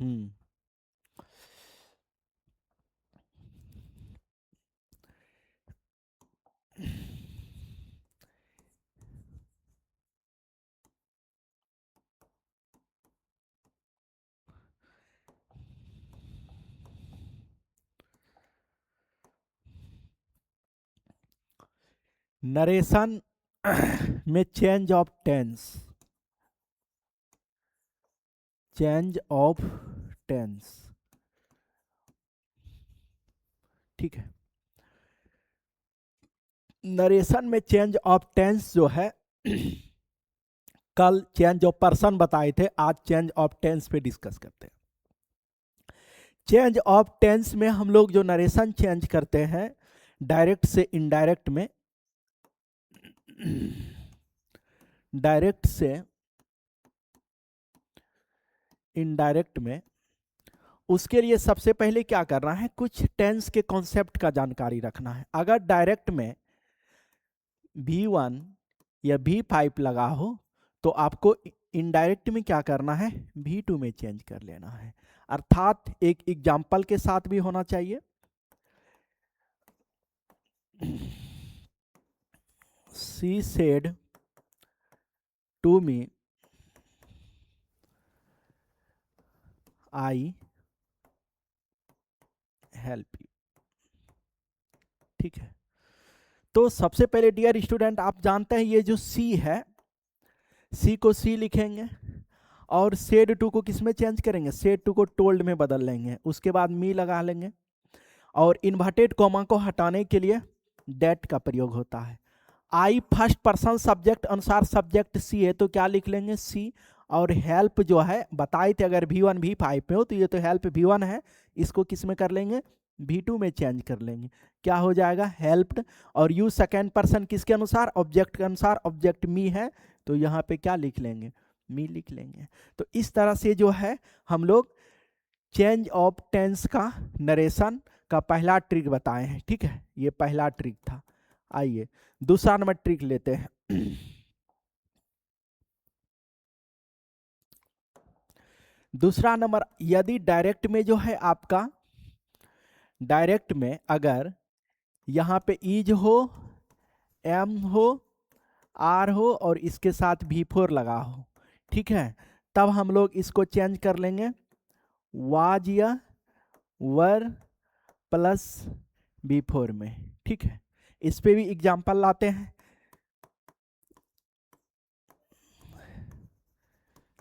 हम्म narration में change of tense, change of tense, ठीक है। नरेशन में चेंज ऑफ टेंस जो है कल चेंज ऑफ पर्सन बताए थे, आज चेंज ऑफ टेंस पे डिस्कस करते हैं। चेंज ऑफ टेंस में हम लोग जो नरेशन चेंज करते हैं डायरेक्ट से इनडायरेक्ट में, डायरेक्ट से इनडायरेक्ट में, उसके लिए सबसे पहले क्या करना है, कुछ टेंस के कॉन्सेप्ट का जानकारी रखना है। अगर डायरेक्ट में V1 या V5 लगा हो तो आपको इनडायरेक्ट में क्या करना है, V2 में चेंज कर लेना है। अर्थात एक एग्जाम्पल के साथ भी होना चाहिए। She said to me, I help you, ठीक है। तो सबसे पहले डियर स्टूडेंट आप जानते हैं ये जो सी है, सी को सी लिखेंगे और सेड टू को किस में चेंज करेंगे, सेड टू को टोल्ड में बदल लेंगे, उसके बाद मी लगा लेंगे और इन्वर्टेड कॉमा को हटाने के लिए डेट का प्रयोग होता है। आई फर्स्ट पर्सन सब्जेक्ट अनुसार सब्जेक्ट सी है तो क्या लिख लेंगे, सी। और हेल्प जो है बताए थे अगर V1 V5 में हो तो ये तो हेल्प V1 है, इसको किस में कर लेंगे, V2 में चेंज कर लेंगे, क्या हो जाएगा, हेल्प्ड। और यू सेकेंड पर्सन किसके अनुसार, ऑब्जेक्ट के अनुसार, ऑब्जेक्ट मी है तो यहाँ पे क्या लिख लेंगे, मी लिख लेंगे। तो इस तरह से जो है हम लोग चेंज ऑफ टेंस का नरेशन का पहला ट्रिक बताए हैं, ठीक है। ये पहला ट्रिक था। आइए दूसरा नंबर ट्रिक लेते हैं। दूसरा नंबर, यदि डायरेक्ट में जो है आपका, डायरेक्ट में अगर यहाँ पे इज हो, एम हो, आर हो और इसके साथ V4 लगा हो, ठीक है, तब हम लोग इसको चेंज कर लेंगे वाज या वर प्लस V4 में, ठीक है। इस पे भी एग्जाम्पल लाते हैं।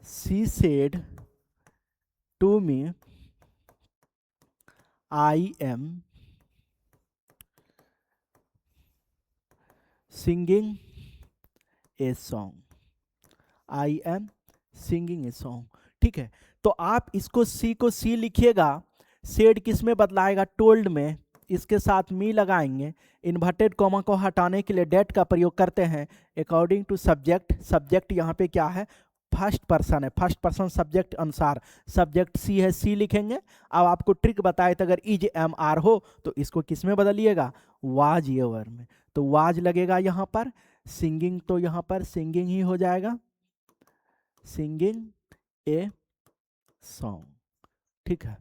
She said to me, I am singing a song, I am singing a song, ठीक है। तो आप इसको सी को सी लिखिएगा, सेड किस में बदलाएगा, टोल्ड में, इसके साथ मी लगाएंगे, इन्वर्टेड कॉमा को हटाने के लिए डेट का प्रयोग करते हैं अकॉर्डिंग टू सब्जेक्ट। सब्जेक्ट यहाँ पे क्या है, फर्स्ट पर्सन है, फर्स्ट पर्सन सब्जेक्ट अनुसार सब्जेक्ट सी है, सी लिखेंगे। अब आपको ट्रिक बताए तो अगर इज एम आर हो तो इसको किस में बदलिएगा, वाज ये वर में, तो वाज लगेगा यहाँ पर, सिंगिंग तो यहाँ पर सिंगिंग ही हो जाएगा, सिंगिंग ए सॉन्ग, ठीक है।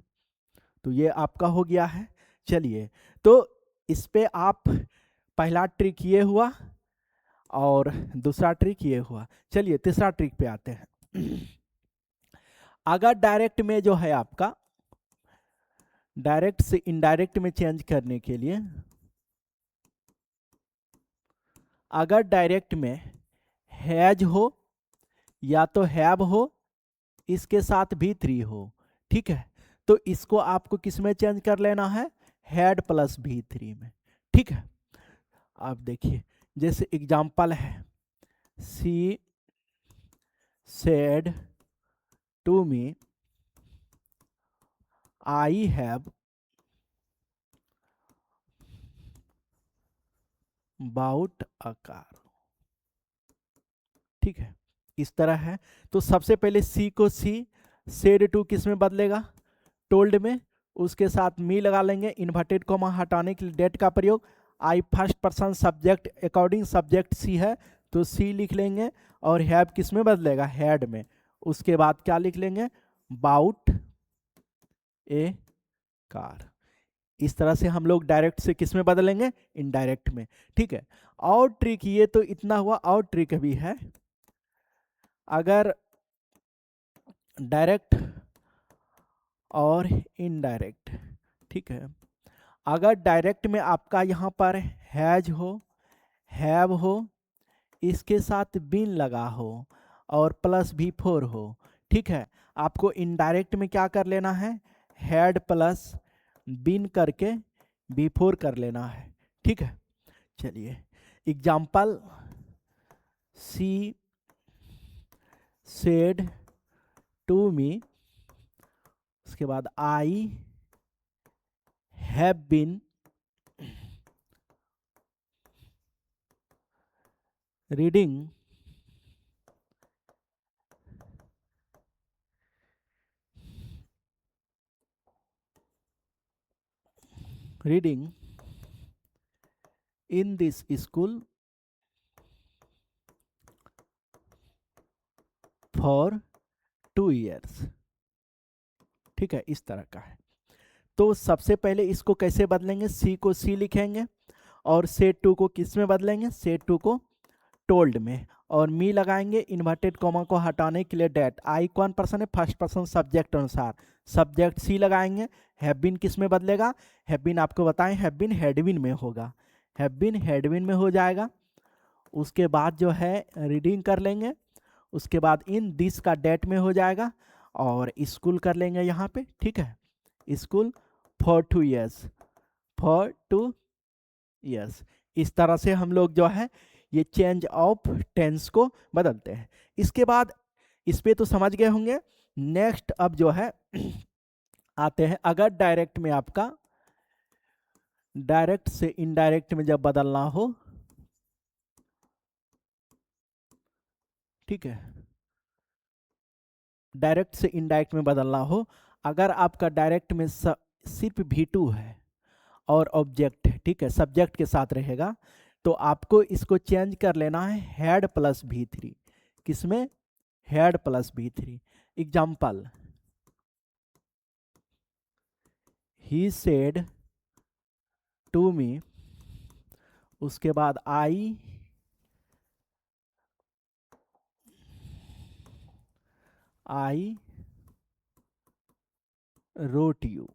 तो ये आपका हो गया है। चलिए तो इस पे आप पहला ट्रिक ये हुआ और दूसरा ट्रिक ये हुआ। चलिए तीसरा ट्रिक पे आते हैं। अगर डायरेक्ट में जो है आपका, डायरेक्ट से इनडायरेक्ट में चेंज करने के लिए, अगर डायरेक्ट में हैज हो या तो हैव हो, इसके साथ V3 हो, ठीक है, तो इसको आपको किस में चेंज कर लेना है, हैड प्लस V3 में, ठीक है। आप देखिए जैसे एग्जाम्पल है, she said to me I have bought a car, ठीक है, इस तरह है। तो सबसे पहले सी को सी, सेड टू किस में बदलेगा, टोल्ड में, उसके साथ मी लगा लेंगे, इन्वर्टेड कॉमा हटाने के लिए डेट का प्रयोग, I first person subject according subject सी है तो सी लिख लेंगे और हैव किस में बदलेगा, हैड में, उसके बाद क्या लिख लेंगे, बाउट ए कार। इस तरह से हम लोग डायरेक्ट से किस में बदलेंगे, इनडायरेक्ट में। ठीक है, और ट्रिक, ये तो इतना हुआ, और ट्रिक भी है। अगर डायरेक्ट और इनडायरेक्ट, ठीक है, अगर डायरेक्ट में आपका यहाँ पर हैज हो, हैव हो, इसके साथ बिन लगा हो और प्लस भी4 हो, ठीक है, आपको इनडायरेक्ट में क्या कर लेना है, हैड प्लस बिन करके भी4 कर लेना है। ठीक है, चलिए example, she said to me, उसके बाद I have been reading reading in this school for 2 years। ठीक है, इस तरह का है। तो सबसे पहले इसको कैसे बदलेंगे, सी को सी लिखेंगे और सेट टू को किस में बदलेंगे, सेट टू को टोल्ड में, और मी लगाएंगे इन्वर्टेड कॉमा को हटाने के लिए डेट। आई कौन पर्सन है, फर्स्ट पर्सन सब्जेक्ट अनुसार, सब्जेक्ट सी लगाएंगे। हैव बीन किस में बदलेगा, हैव बीन आपको बताएं, हैव बीन हैडबिन में होगा, हैव बीन हैडबिन में हो जाएगा। उसके बाद जो है रीडिंग कर लेंगे, उसके बाद इन दिस का डेट में हो जाएगा, और स्कूल कर लेंगे यहाँ पे। ठीक है, school for 2 years, for 2 years। इस तरह से हम लोग जो है ये चेंज ऑफ टेंस को बदलते हैं। इसके बाद इस पे तो समझ गए होंगे। नेक्स्ट अब जो है आते हैं, अगर डायरेक्ट में आपका, डायरेक्ट से इनडायरेक्ट में जब बदलना हो, ठीक है, डायरेक्ट से इनडायरेक्ट में बदलना हो, अगर आपका डायरेक्ट में सिर्फ भी2 है और ऑब्जेक्ट है, ठीक है, सब्जेक्ट के साथ रहेगा, तो आपको इसको चेंज कर लेना है हैड प्लस भी3। किसमें, हैड प्लस भी3। Example, he said to me, उसके बाद आई रोट यू।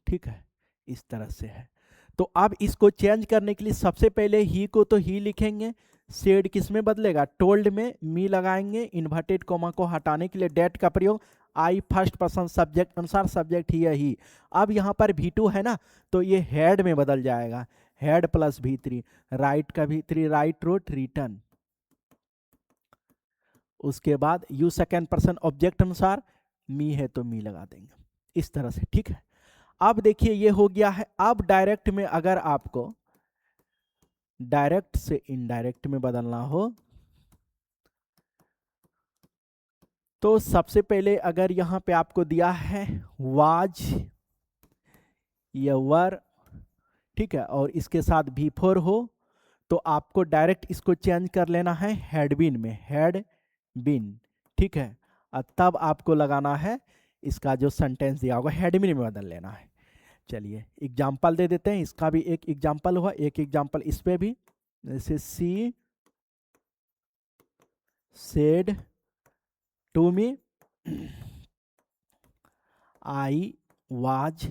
ठीक है, इस तरह से है। तो अब इसको चेंज करने के लिए सबसे पहले ही को तो ही लिखेंगे, सेड किस में बदलेगा, टोल्ड में, मी लगाएंगे, इन्वर्टेड कॉमा को हटाने के लिए डेट का प्रयोग, आई फर्स्ट पर्सन सब्जेक्ट अनुसार, सब्जेक्ट ही है ही। अब यहाँ पर भी2 है ना, तो ये हैड में बदल जाएगा, हैड प्लस भी3, राइट का भी3, राइट रोट रिटर्न। उसके बाद यू सेकेंड पर्सन ऑब्जेक्ट अनुसार, मी है तो मी लगा देंगे, इस तरह से। ठीक है, अब देखिए ये हो गया है। अब डायरेक्ट में अगर आपको डायरेक्ट से इनडायरेक्ट में बदलना हो, तो सबसे पहले अगर यहां पे आपको दिया है वाज या वर, ठीक है, और इसके साथ भी4 हो, तो आपको डायरेक्ट इसको चेंज कर लेना है हैड बीन में, हैड बीन। ठीक है, और तब आपको लगाना है इसका जो सेंटेंस दिया होगा, हैड बीन में बदल लेना है। चलिए एग्जाम्पल दे देते हैं, इसका भी एक एग्जाम्पल हुआ, एक एग्जाम्पल इस पे भी, जैसे she said to me I was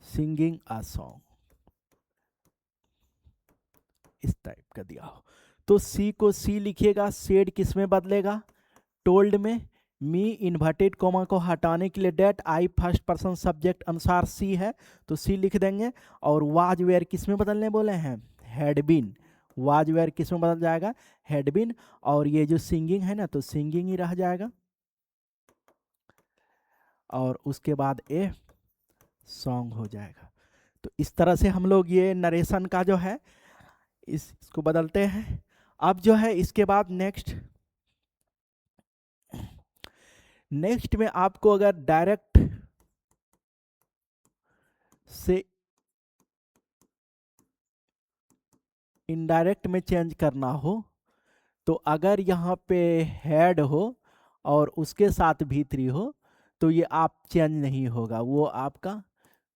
singing a song, इस टाइप का दिया हो। तो सी को सी लिखिएगा, सेड किस में बदलेगा, टोल्ड में, मी इन्वर्टेड कॉमा को हटाने के लिए डेट, आई फर्स्ट पर्सन सब्जेक्ट अनुसार सी है तो सी लिख देंगे, और वाज वेयर किस में बदलने बोले हैं, हैड बीन, वाज वेयर किस में बदल जाएगा, हैड बीन, और ये जो सिंगिंग है ना, तो सिंगिंग ही रह जाएगा, और उसके बाद ए सॉन्ग हो जाएगा। तो इस तरह से हम लोग ये नरेशन का जो है इसको बदलते हैं। अब जो है इसके बाद नेक्स्ट में आपको अगर डायरेक्ट से इनडायरेक्ट में चेंज करना हो, तो अगर यहाँ पे हैड हो और उसके साथ भी 3 हो तो ये आप चेंज नहीं होगा, वो आपका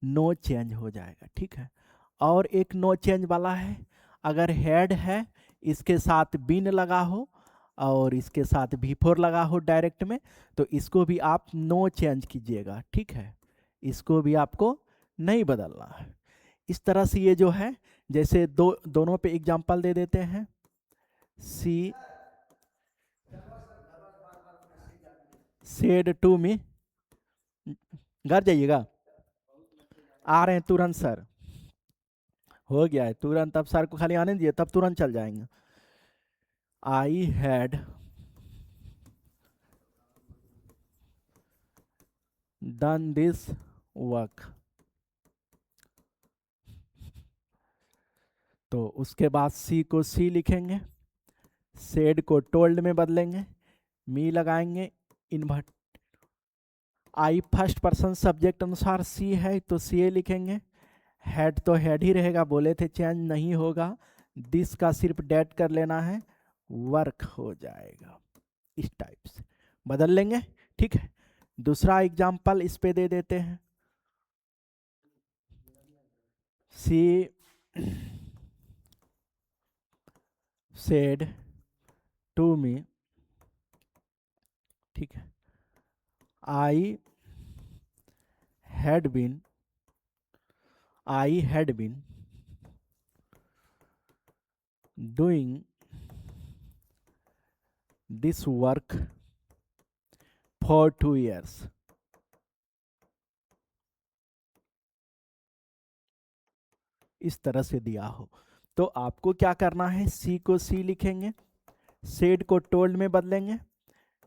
नो चेंज हो जाएगा। ठीक है, और एक नो चेंज वाला है, अगर हेड है इसके साथ बिन लगा हो और इसके साथ V4 लगा हो डायरेक्ट में, तो इसको भी आप नो चेंज कीजिएगा। ठीक है, इसको भी आपको नहीं बदलना है। इस तरह से ये जो है, जैसे दोनों पे एग्जांपल दे देते हैं। सी सेड टू मी, घर जाइएगा, आ रहे हैं तुरंत सर, हो गया है तुरंत, अब सर को खाली आने दिए तब तुरंत चल जाएंगे। I had done this work, तो उसके बाद सी को सी लिखेंगे, सेड को टोल्ड में बदलेंगे, मी लगाएंगे, इन्वर्ट आई फर्स्ट पर्सन सब्जेक्ट अनुसार सी है तो सी लिखेंगे, हेड तो हेड ही रहेगा, बोले थे चेंज नहीं होगा, दिस का सिर्फ डेट कर लेना है, वर्क हो जाएगा। इस टाइप से बदल लेंगे। ठीक है, दूसरा एग्जाम्पल इस पे दे देते हैं। सी सेड टू मी, ठीक है, I had been doing this work for 2 years। इस तरह से दिया हो तो आपको क्या करना है, सी को सी लिखेंगे, सेड को टोल्ड में बदलेंगे,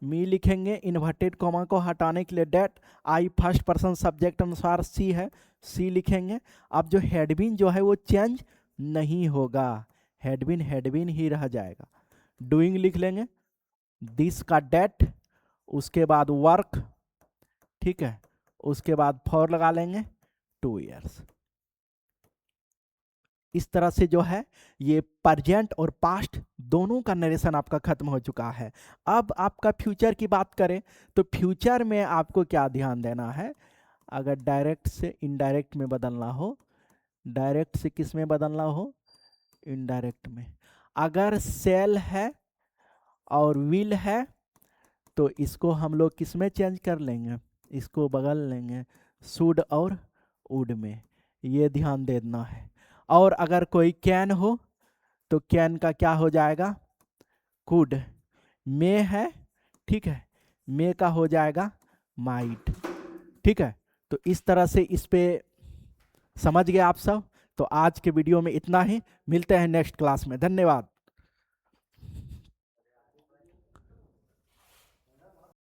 मी लिखेंगे, इन्वर्टेड कॉमा को हटाने के लिए डेट, आई फर्स्ट पर्सन सब्जेक्ट अनुसार सी है, सी लिखेंगे। अब जो हेडबिन जो है वो चेंज नहीं होगा, हेडबिन ही रह जाएगा। डूइंग लिख लेंगे, दिस का डेट, उसके बाद वर्क, ठीक है, उसके बाद फॉर लगा लेंगे 2 years। इस तरह से जो है ये प्रेजेंट और पास्ट दोनों का नरेशन आपका खत्म हो चुका है। अब आपका फ्यूचर की बात करें तो फ्यूचर में आपको क्या ध्यान देना है, अगर डायरेक्ट से इनडायरेक्ट में बदलना हो, डायरेक्ट से किस में बदलना हो, इनडायरेक्ट में। अगर सेल है और विल है तो इसको हम लोग किस में चेंज कर लेंगे, इसको बदल लेंगे शुड और वुड में, ये ध्यान देना है। और अगर कोई कैन हो तो कैन का क्या हो जाएगा, कुड। मे है, ठीक है, मे का हो जाएगा माइट। ठीक है, तो इस तरह से इस पे समझ गए आप सब। तो आज के वीडियो में इतना ही, मिलते हैं नेक्स्ट क्लास में, धन्यवाद।